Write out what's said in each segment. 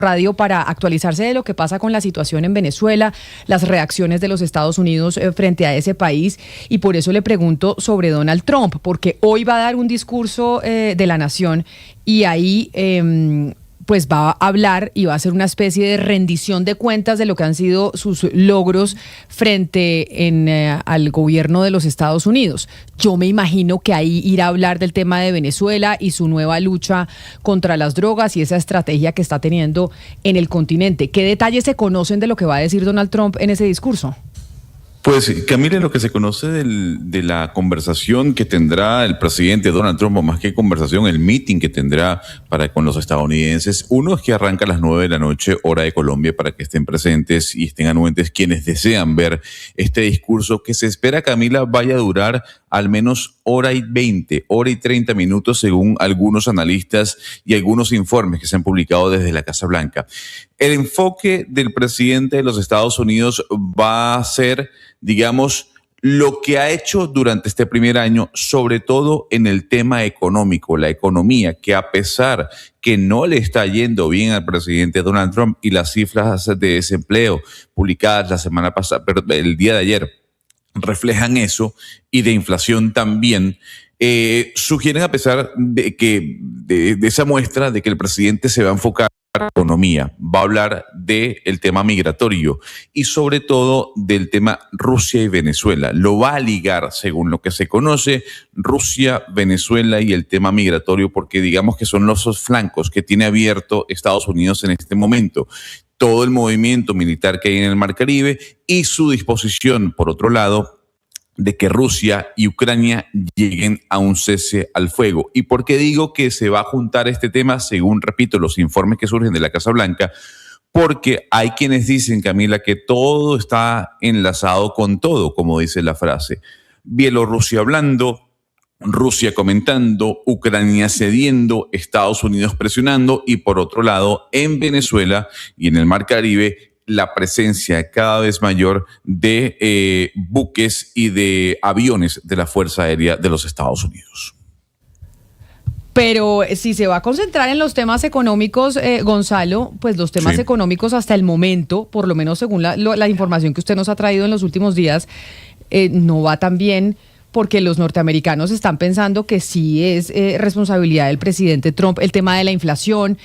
radio para actualizarse de lo que pasa con la situación en Venezuela, las reacciones de los Estados Unidos frente a ese país, y por eso le pregunto sobre Donald Trump, porque hoy va a dar un discurso de la nación y ahí pues va a hablar y va a hacer una especie de rendición de cuentas de lo que han sido sus logros frente al gobierno de los Estados Unidos. Yo me imagino que ahí irá a hablar del tema de Venezuela y su nueva lucha contra las drogas y esa estrategia que está teniendo en el continente. ¿Qué detalles se conocen de lo que va a decir Donald Trump en ese discurso? Pues, Camila, lo que se conoce de la conversación que tendrá el presidente Donald Trump, o más que conversación, el meeting que tendrá con los estadounidenses, uno es que arranca a las 9 de la noche, hora de Colombia, para que estén presentes y estén anuentes quienes desean ver este discurso, que se espera, Camila, vaya a durar al menos hora y 20, hora y 30 minutos, según algunos analistas y algunos informes que se han publicado desde la Casa Blanca. El enfoque del presidente de los Estados Unidos va a ser, digamos, lo que ha hecho durante este primer año, sobre todo en el tema económico, la economía, que a pesar que no le está yendo bien al presidente Donald Trump y las cifras de desempleo publicadas la semana pasada, el día de ayer, reflejan eso, y de inflación también, sugieren, a pesar de esa muestra, de que el presidente se va a enfocar en la economía, va a hablar del tema migratorio y sobre todo del tema Rusia y Venezuela. Lo va a ligar, según lo que se conoce, Rusia, Venezuela y el tema migratorio, porque digamos que son los dos flancos que tiene abierto Estados Unidos en este momento. Todo el movimiento militar que hay en el Mar Caribe y su disposición, por otro lado, de que Rusia y Ucrania lleguen a un cese al fuego. ¿Y por qué digo que se va a juntar este tema, según, repito, los informes que surgen de la Casa Blanca? Porque hay quienes dicen, Camila, que todo está enlazado con todo, como dice la frase. Bielorrusia hablando, Rusia comentando, Ucrania cediendo, Estados Unidos presionando, y por otro lado, en Venezuela y en el Mar Caribe, la presencia cada vez mayor de buques y de aviones de la Fuerza Aérea de los Estados Unidos. Pero si se va a concentrar en los temas económicos, Gonzalo, pues los temas económicos hasta el momento, por lo menos según la información que usted nos ha traído en los últimos días, no va tan bien, porque los norteamericanos están pensando que sí es responsabilidad del presidente Trump el tema de la inflación.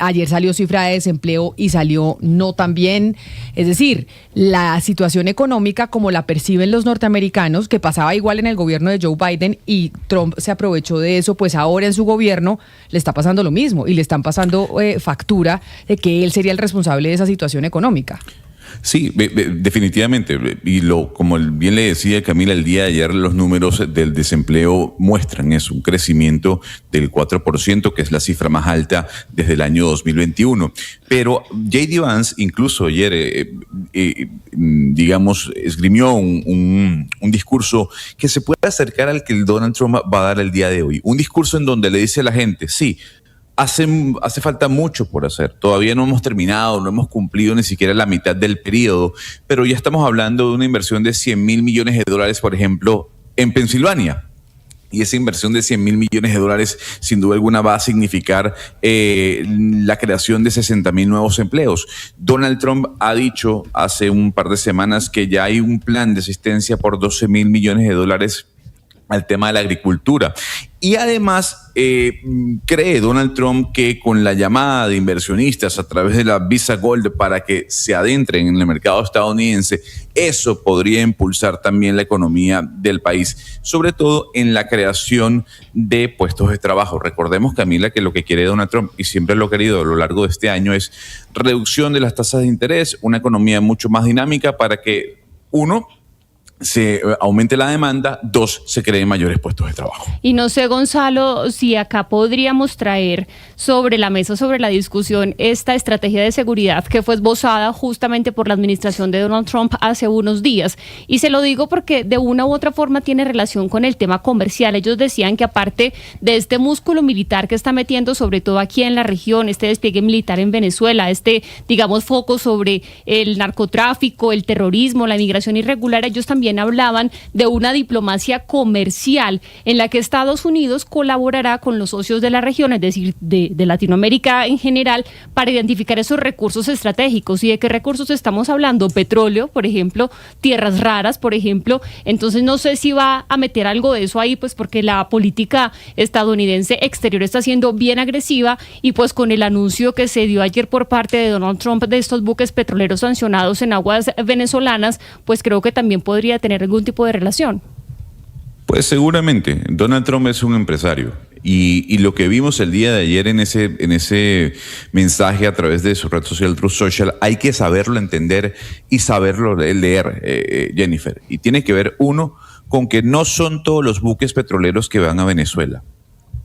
Ayer salió cifra de desempleo y salió no tan bien. Es decir, la situación económica como la perciben los norteamericanos, que pasaba igual en el gobierno de Joe Biden y Trump se aprovechó de eso, pues ahora en su gobierno le está pasando lo mismo y le están pasando factura de que él sería el responsable de esa situación económica. Sí, definitivamente. Y como bien le decía Camila, el día de ayer los números del desempleo muestran eso, un crecimiento del 4%, que es la cifra más alta desde el año 2021. Pero J.D. Vance incluso ayer, digamos, esgrimió un discurso que se puede acercar al que el Donald Trump va a dar el día de hoy. Un discurso en donde le dice a la gente, sí, hace falta mucho por hacer. Todavía no hemos terminado, no hemos cumplido ni siquiera la mitad del periodo, pero ya estamos hablando de una inversión de $100 mil millones, por ejemplo, en Pensilvania. Y esa inversión de $100 mil millones, sin duda alguna, va a significar la creación de 60,000 nuevos empleos. Donald Trump ha dicho hace un par de semanas que ya hay un plan de asistencia por $12 mil millones al tema de la agricultura. Y además cree Donald Trump que con la llamada de inversionistas a través de la Visa Gold para que se adentren en el mercado estadounidense, eso podría impulsar también la economía del país, sobre todo en la creación de puestos de trabajo. Recordemos, Camila, que lo que quiere Donald Trump, y siempre lo ha querido a lo largo de este año, es reducción de las tasas de interés, una economía mucho más dinámica para que, uno, se aumente la demanda, dos, se creen mayores puestos de trabajo. Y no sé, Gonzalo, si acá podríamos traer sobre la mesa, sobre la discusión, esta estrategia de seguridad que fue esbozada justamente por la administración de Donald Trump hace unos días. Y se lo digo porque de una u otra forma tiene relación con el tema comercial. Ellos decían que aparte de este músculo militar que está metiendo, sobre todo aquí en la región, este despliegue militar en Venezuela, digamos, foco sobre el narcotráfico, el terrorismo, la inmigración irregular, ellos también también hablaban de una diplomacia comercial en la que Estados Unidos colaborará con los socios de la región, es decir, de Latinoamérica en general, para identificar esos recursos estratégicos. ¿Y de qué recursos estamos hablando? Petróleo, por ejemplo, tierras raras, por ejemplo. Entonces no sé si va a meter algo de eso ahí, pues porque la política estadounidense exterior está siendo bien agresiva, y pues con el anuncio que se dio ayer por parte de Donald Trump de estos buques petroleros sancionados en aguas venezolanas, pues creo que también podría tener algún tipo de relación. Pues seguramente. Donald Trump es un empresario. Y lo que vimos el día de ayer en ese mensaje a través de su red social Truth Social, hay que saberlo entender y saberlo leer, Jennifer. Y tiene que ver, uno, con que no son todos los buques petroleros que van a Venezuela.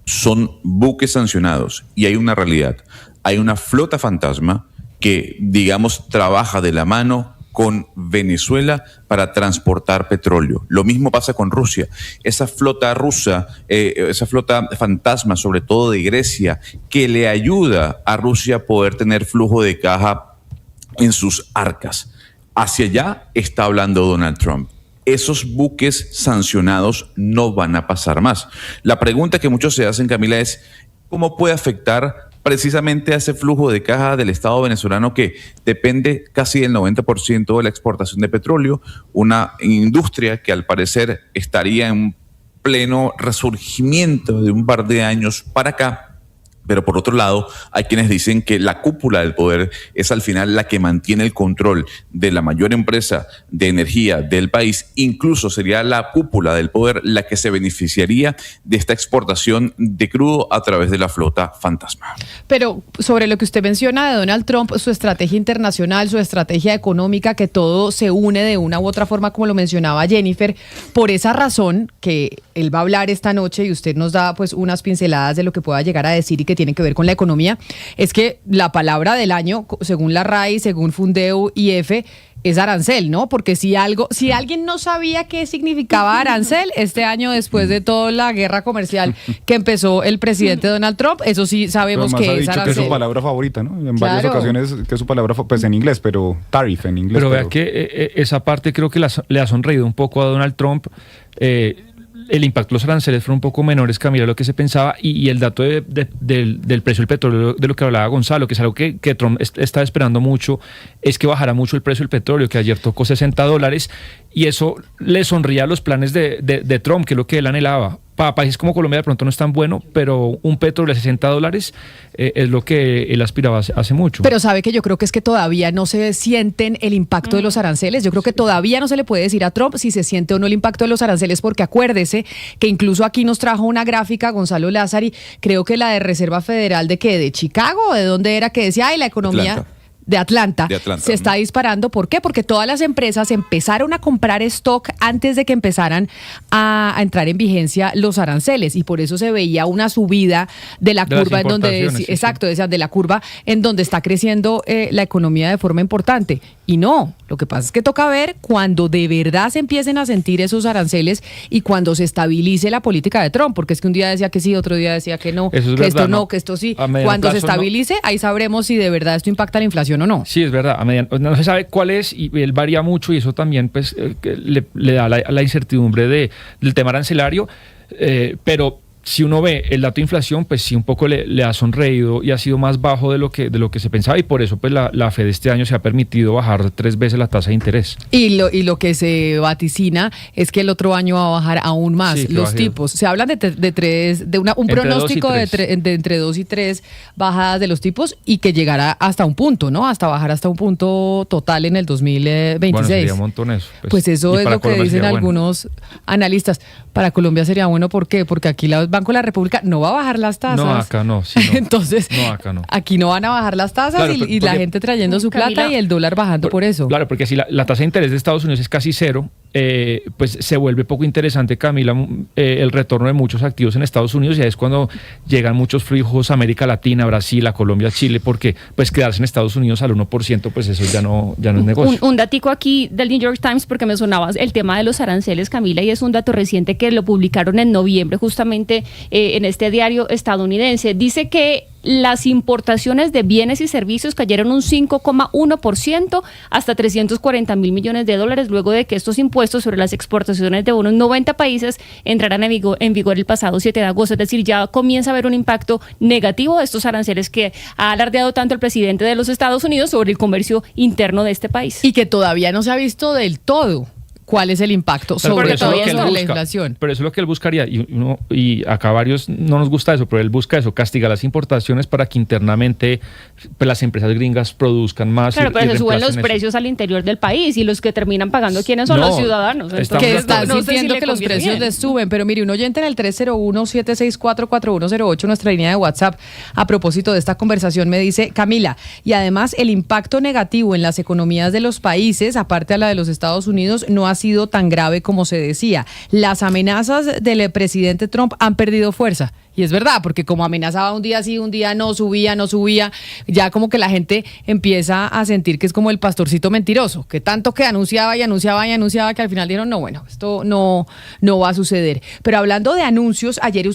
Son buques sancionados. Y hay una realidad. Hay una flota fantasma que, digamos, trabaja de la mano con Venezuela para transportar petróleo. Lo mismo pasa con Rusia. Esa flota rusa, esa flota fantasma, sobre todo de Grecia, que le ayuda a Rusia a poder tener flujo de caja en sus arcas. Hacia allá está hablando Donald Trump. Esos buques sancionados no van a pasar más. La pregunta que muchos se hacen, Camila, es ¿cómo puede afectar precisamente a ese flujo de caja del Estado venezolano que depende casi del 90% de la exportación de petróleo? Una industria que al parecer estaría en pleno resurgimiento de un par de años para acá. Pero por otro lado, hay quienes dicen que la cúpula del poder es al final la que mantiene el control de la mayor empresa de energía del país. Incluso sería la cúpula del poder la que se beneficiaría de esta exportación de crudo a través de la flota fantasma. Pero sobre lo que usted menciona de Donald Trump, su estrategia internacional, su estrategia económica, que todo se une de una u otra forma, como lo mencionaba Jennifer, por esa razón que él va a hablar esta noche y usted nos da pues unas pinceladas de lo que pueda llegar a decir y que tiene que ver con la economía, es que la palabra del año, según la RAI, según Fundeo y EFE, es arancel, ¿no? Porque si alguien no sabía qué significaba arancel, este año, después de toda la guerra comercial que empezó el presidente Donald Trump, eso sí sabemos que es arancel. Que es su palabra favorita, ¿no? En varias ocasiones que es su palabra, pues en inglés, pero tariff en inglés. Pero vea que esa parte creo que le ha sonreído un poco a Donald Trump. El impacto de los aranceles fueron un poco menores, Camila, lo que se pensaba, y el dato del precio del petróleo, de lo que hablaba Gonzalo, que es algo que Trump está esperando mucho, es que bajara mucho el precio del petróleo, que ayer tocó $60, y eso le sonría a los planes de Trump, que es lo que él anhelaba. Para países como Colombia de pronto no es tan bueno, pero un petróleo de $60 es lo que él aspiraba hace mucho. Pero sabe que yo creo que es que todavía no se sienten el impacto de los aranceles. Yo creo que todavía no se le puede decir a Trump si se siente o no el impacto de los aranceles, porque acuérdese que incluso aquí nos trajo una gráfica Gonzalo Lázari, creo que la de Reserva Federal de Chicago, ¿de dónde era? Que decía, la economía... De Atlanta, se está disparando. ¿Por qué? Porque todas las empresas empezaron a comprar stock antes de que empezaran a entrar en vigencia los aranceles, y por eso se veía una subida de la curva en donde de la curva en donde está creciendo la economía de forma importante. Y no, lo que pasa es que toca ver cuando de verdad se empiecen a sentir esos aranceles y cuando se estabilice la política de Trump, porque es que un día decía que sí, otro día decía que no, eso es que verdad, esto no, que esto sí. Cuando se estabilice, ahí sabremos si de verdad esto impacta la inflación o no. Sí, es verdad. No se sabe cuál es, y él varía mucho, y eso también pues le da la incertidumbre del tema arancelario, pero si uno ve el dato de inflación, pues sí un poco le ha sonreído y ha sido más bajo de lo que se pensaba, y por eso pues la Fed este año se ha permitido bajar 3 veces la tasa de interés. Y lo que se vaticina es que el otro año va a bajar aún más los tipos. Se hablan un pronóstico de entre 2 y 3 bajadas de los tipos, y que llegará hasta un punto, ¿no? Hasta bajar hasta un punto total en el 2026. Bueno, sería un montón eso. Pues eso es lo que dicen algunos analistas. Para Colombia sería bueno, ¿por qué? Porque aquí el Banco de la República no va a bajar las tasas. No, acá no. Sí, no. Entonces, acá no. Aquí no van a bajar las tasas, claro, y la gente trayendo su plata y el dólar bajando por eso. Claro, porque si la tasa de interés de Estados Unidos es casi cero, pues se vuelve poco interesante, Camila, el retorno de muchos activos en Estados Unidos, y ahí es cuando llegan muchos flujos a América Latina, Brasil, a Colombia, Chile, porque pues quedarse en Estados Unidos al 1%, pues eso ya no es negocio. Un datico aquí del New York Times, porque me sonaba el tema de los aranceles, Camila, y es un dato reciente que lo publicaron en noviembre, justamente en este diario estadounidense. Dice que las importaciones de bienes y servicios cayeron un 5,1% hasta 340.000 millones de dólares, luego de que estos impuestos sobre las exportaciones de unos 90 países entraran en vigor el pasado 7 de agosto. Es decir, ya comienza a haber un impacto negativo de estos aranceles que ha alardeado tanto el presidente de los Estados Unidos sobre el comercio interno de este país. Y que todavía no se ha visto del todo cuál es el impacto sobre todo la inflación. Pero eso es lo que él buscaría, y acá varios no nos gusta eso, pero él busca eso, castigar las importaciones para que internamente pues, las empresas gringas produzcan más. Claro, pero se suben los precios al interior del país y los que terminan pagando, ¿quiénes son? Los ciudadanos. Entonces, que están sintiendo que los precios les suben, pero mire, un oyente en el 301-764-4108, nuestra línea de WhatsApp, a propósito de esta conversación, me dice, Camila, y además el impacto negativo en las economías de los países, aparte a la de los Estados Unidos, no ha sido tan grave como se decía. Las amenazas del presidente Trump han perdido fuerza. Y es verdad, porque como amenazaba un día sí, un día no, subía, ya como que la gente empieza a sentir que es como el pastorcito mentiroso, que tanto que anunciaba que al final dijeron, no, bueno, esto no va a suceder. Pero hablando de anuncios, ayer